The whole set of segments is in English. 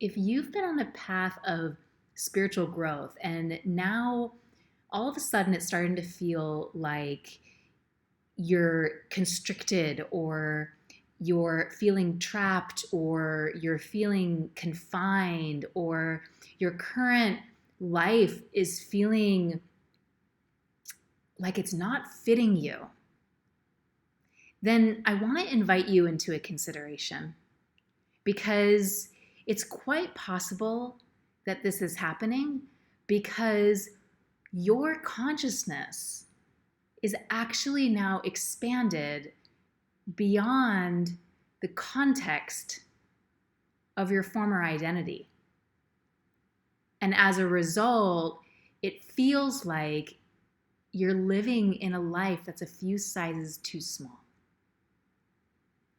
if you've been on a path of spiritual growth and now all of a sudden it's starting to feel like you're constricted or you're feeling trapped or you're feeling confined or your current life is feeling like it's not fitting you, then I want to invite you into a consideration because it's quite possible that this is happening because your consciousness is actually now expanded beyond the context of your former identity. And as a result, it feels like you're living in a life that's a few sizes too small.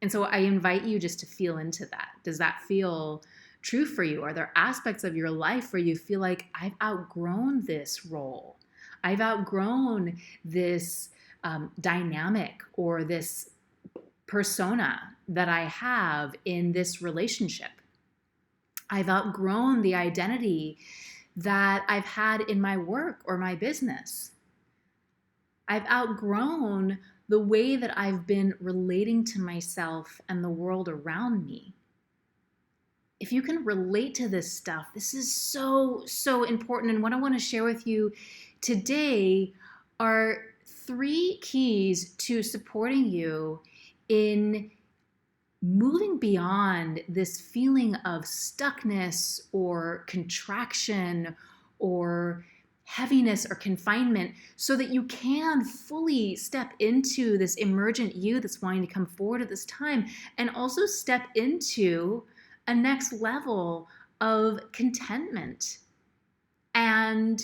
And so I invite you just to feel into that. Does that feel true for you? Are there aspects of your life where you feel like I've outgrown this role? I've outgrown this dynamic or this persona that I have in this relationship. I've outgrown the identity that I've had in my work or my business. I've outgrown the way that I've been relating to myself and the world around me. If you can relate to this stuff, this is so important. And what I want to share with you today are 3 keys to supporting you in moving beyond this feeling of stuckness or contraction or heaviness or confinement so that you can fully step into this emergent you that's wanting to come forward at this time and also step into a next level of contentment and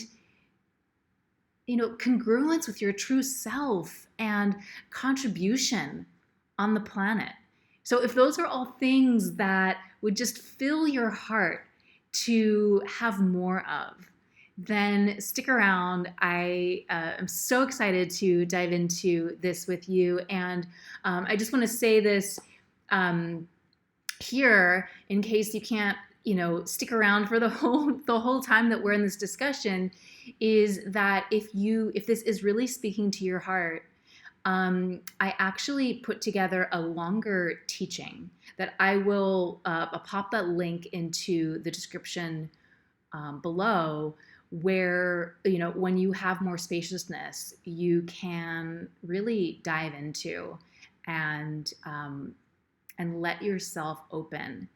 congruence with your true self and contribution on the planet. So if those are all things that would just fill your heart to have more of, then stick around. I am so excited to dive into this with you. And I just want to say this here in case you can't stick around for the whole time that we're in this discussion, is that if this is really speaking to your heart, I actually put together a longer teaching that I will I'll pop that link into the description below, where when you have more spaciousness, you can really dive into and let yourself open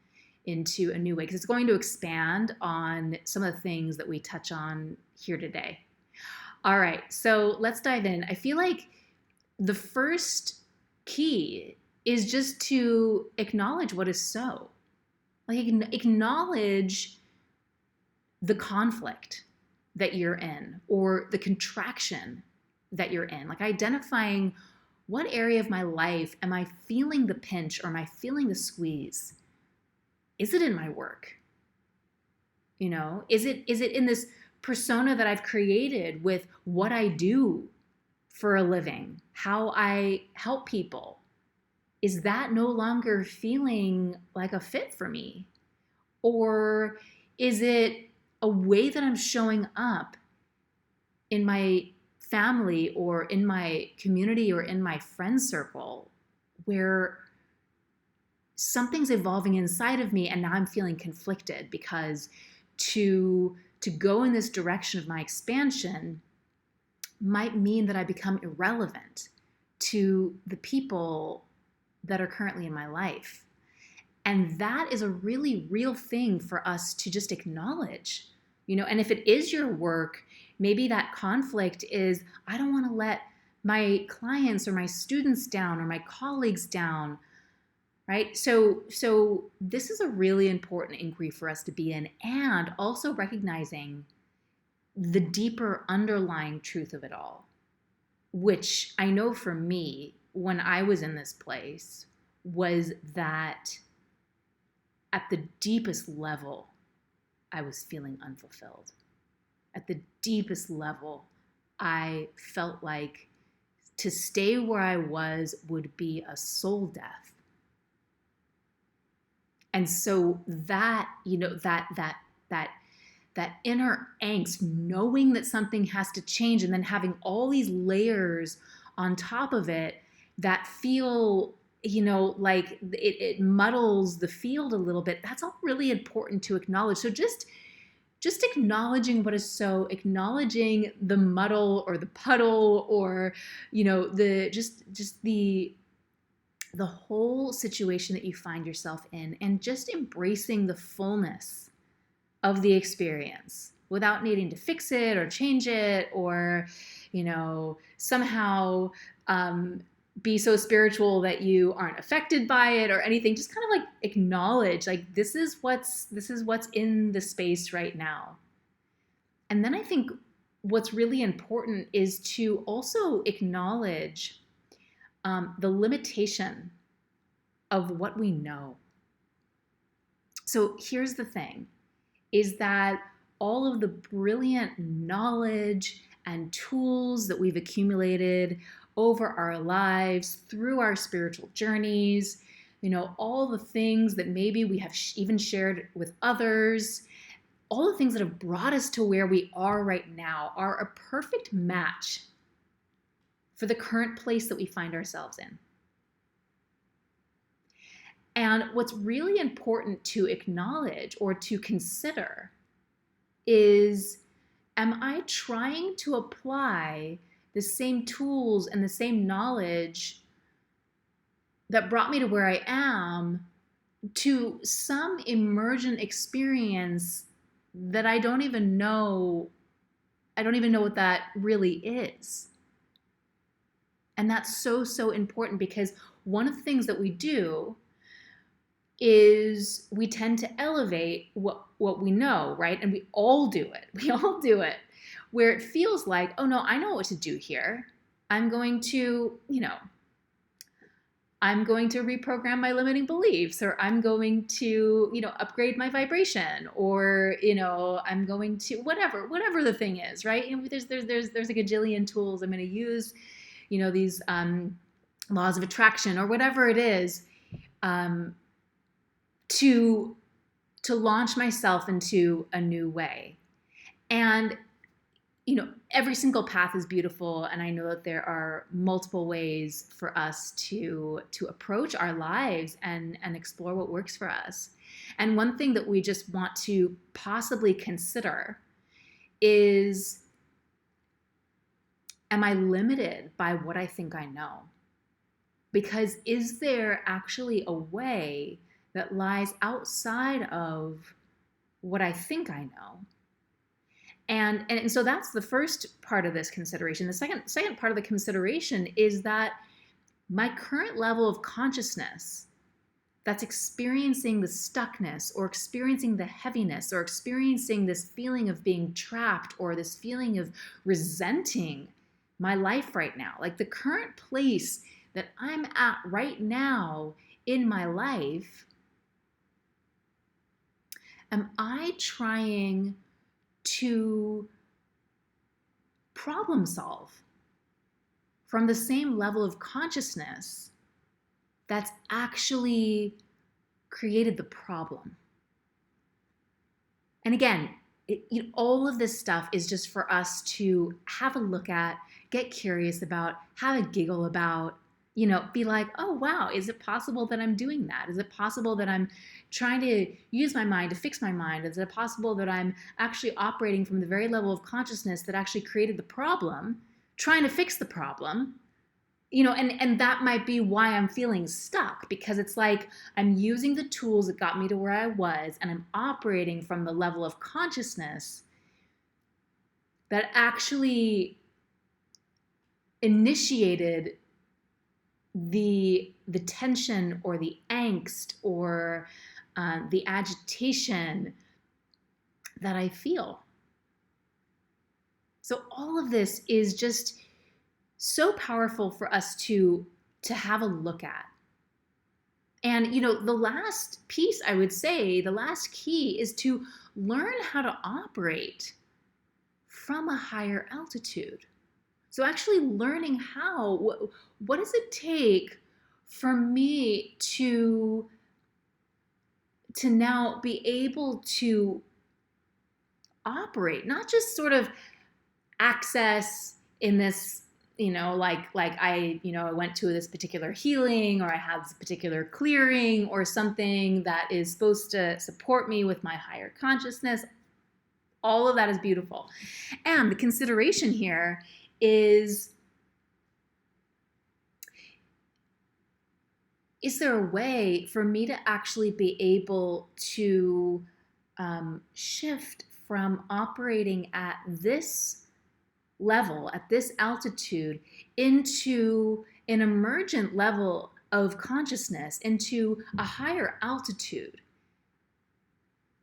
into a new way, because it's going to expand on some of the things that we touch on here today. All right, so let's dive in. I feel like the first key is just to acknowledge what is so. Like, acknowledge the conflict that you're in or the contraction that you're in. Like, identifying what area of my life am I feeling the pinch or am I feeling the squeeze? Is it in my work? Is it in this persona that I've created with what I do for a living, how I help people? Is that no longer feeling like a fit for me? Or is it a way that I'm showing up in my family or in my community or in my friend circle where something's evolving inside of me and now I'm feeling conflicted because to go in this direction of my expansion might mean that I become irrelevant to the people that are currently in my life. And that is a really real thing for us to just acknowledge, and if it is your work, maybe that conflict is, I don't want to let my clients or my students down or my colleagues down, right? So this is a really important inquiry for us to be in, and also recognizing the deeper underlying truth of it all, which I know for me, when I was in this place, was that at the deepest level, I was feeling unfulfilled. At the deepest level, I felt like to stay where I was would be a soul death. And so that, that inner angst, knowing that something has to change and then having all these layers on top of it that feel, like it muddles the field a little bit, that's all really important to acknowledge. So just acknowledging acknowledging the muddle or the puddle, or the the whole situation that you find yourself in, and just embracing the fullness of the experience without needing to fix it or change it, or somehow be so spiritual that you aren't affected by it or anything. Just kind of like acknowledge, like, this is what's in the space right now. And then I think what's really important is to also acknowledge the limitation of what we know. So here's the thing, is that all of the brilliant knowledge and tools that we've accumulated over our lives, through our spiritual journeys, all the things that maybe we have even shared with others, all the things that have brought us to where we are right now are a perfect match for the current place that we find ourselves in. And what's really important to acknowledge or to consider is, am I trying to apply the same tools and the same knowledge that brought me to where I am to some emergent experience that I don't even know what that really is? And that's so important, because one of the things that we do is we tend to elevate what we know, right? And we all do it. Where it feels like, oh no, I know what to do here. I'm going to reprogram my limiting beliefs, or I'm going to, upgrade my vibration, or, I'm going to whatever the thing is, right? There's a gajillion tools I'm going to use, these laws of attraction or whatever it is, to launch myself into a new way. And every single path is beautiful, and I know that there are multiple ways for us to approach our lives and explore what works for us. And one thing that we just want to possibly consider is, am I limited by what I think I know? Because is there actually a way that lies outside of what I think I know? And so that's the first part of this consideration. The second part of the consideration is that my current level of consciousness that's experiencing the stuckness, or experiencing the heaviness, or experiencing this feeling of being trapped, or this feeling of resenting my life right now, like the current place that I'm at right now in my life, am I trying to problem solve from the same level of consciousness that's actually created the problem? And again, all of this stuff is just for us to have a look at, get curious about, have a giggle about, be like, oh, wow, is it possible that I'm doing that? Is it possible that I'm trying to use my mind to fix my mind? Is it possible that I'm actually operating from the very level of consciousness that actually created the problem, trying to fix the problem? And that might be why I'm feeling stuck, because it's like I'm using the tools that got me to where I was, and I'm operating from the level of consciousness that actually initiated the tension, or the angst, or the agitation that I feel. So all of this is just so powerful for us to have a look at. And the last piece, I would say, the last key, is to learn how to operate from a higher altitude. So actually learning what does it take for me to to now be able to operate, not just sort of access in this, I went to this particular healing, or I have this particular clearing or something that is supposed to support me with my higher consciousness. All of that is beautiful. And the consideration here is there a way for me to actually be able to shift from operating at this level, at this altitude, into an emergent level of consciousness, into a higher altitude,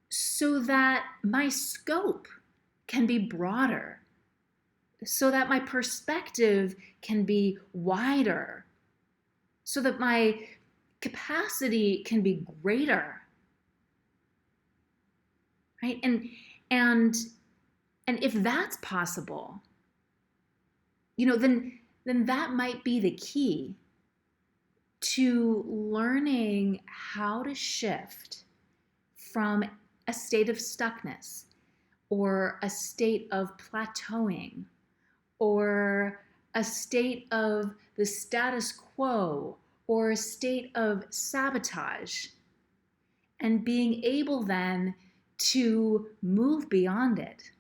so that my scope can be broader, so that my perspective can be wider, so that my capacity can be greater, right? And if that's possible, then that might be the key to learning how to shift from a state of stuckness, or a state of plateauing, or a state of the status quo, or a state of sabotage, and being able then to move beyond it.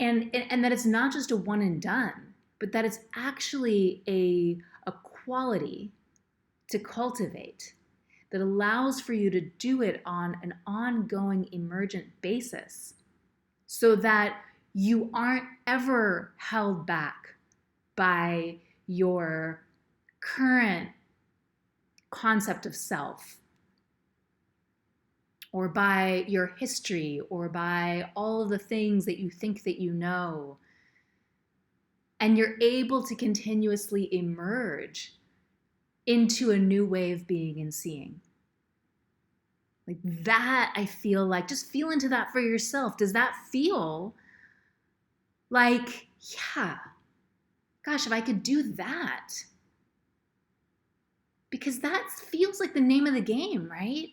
And that it's not just a one and done, but that it's actually a quality to cultivate that allows for you to do it on an ongoing emergent basis, so that you aren't ever held back by your current concept of self, or by your history, or by all of the things that you think that you know. And you're able to continuously emerge into a new way of being and seeing. Like that, I feel like, just feel into that for yourself. Does that feel like, yeah, gosh, if I could do that? Because that feels like the name of the game, right?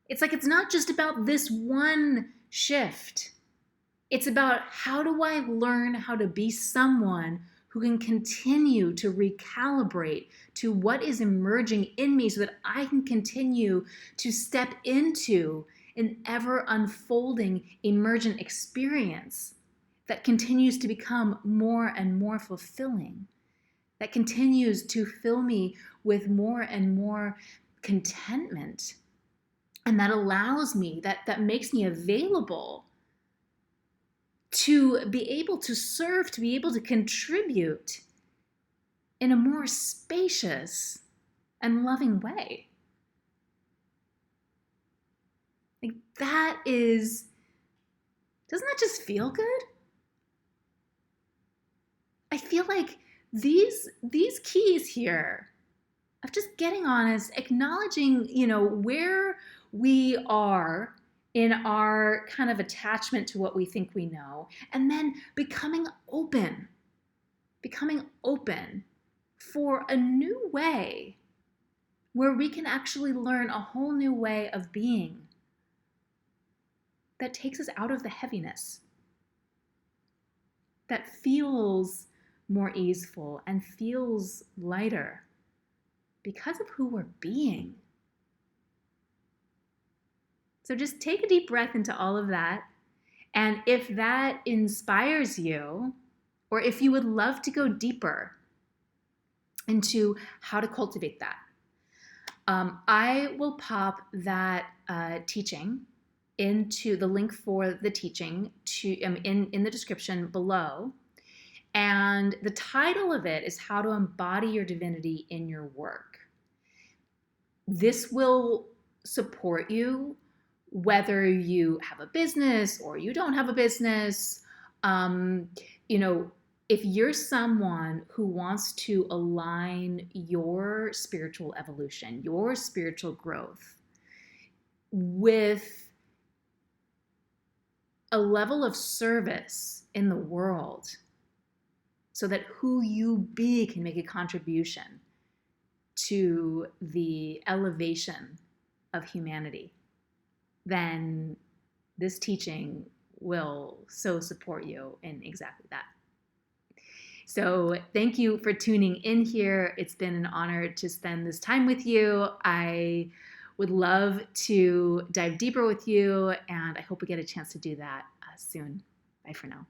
It's like, it's not just about this one shift. It's about, how do I learn how to be someone who can continue to recalibrate to what is emerging in me, so that I can continue to step into an ever unfolding emergent experience that continues to become more and more fulfilling, that continues to fill me with more and more contentment, and that allows me, that makes me available to be able to serve, to be able to contribute in a more spacious and loving way. Like that is, doesn't that just feel good? I feel like these keys here of just getting honest, acknowledging, where we are in our kind of attachment to what we think we know, and then becoming open for a new way where we can actually learn a whole new way of being that takes us out of the heaviness, that feels more easeful and feels lighter because of who we're being. So just take a deep breath into all of that. And if that inspires you, or if you would love to go deeper into how to cultivate that, I will pop that teaching into the link for the teaching in the description below. And the title of it is How to Embody Your Divinity in Your Work. This will support you whether you have a business or you don't have a business. If you're someone who wants to align your spiritual evolution, your spiritual growth with a level of service in the world, so that who you be can make a contribution to the elevation of humanity, then this teaching will so support you in exactly that. So thank you for tuning in here. It's been an honor to spend this time with you. I would love to dive deeper with you, and I hope we get a chance to do that soon. Bye for now.